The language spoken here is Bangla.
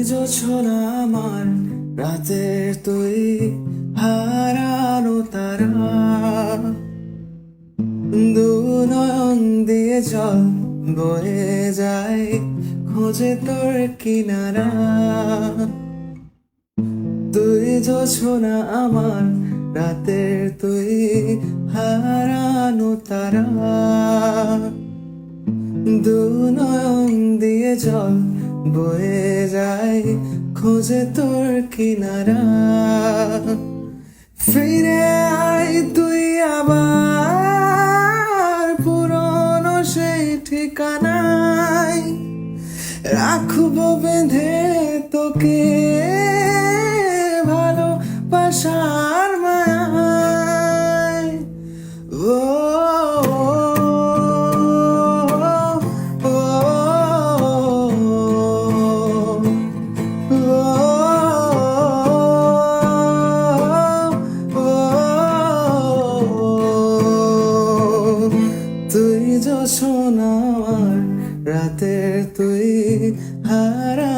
জোছনা আমার, রাতের তুই হারানো তারা, দু নয়ন দিয়ে জল বয়ে যায় খোঁজে তোর কিনারা। তুই জোছনা আমার, রাতের তুই হারানো তারা, দু নয়ন দিয়ে জল বয়ে যায় খোঁজে তোর কিনারা। ফিরে আয় তুই আবার পুরনো সেই ঠিকানায়, রাখবো বেঁধে তোকে ভালোবাসার মায়ায়। ও তুই জোছনা আমার, রাতের তুই হারা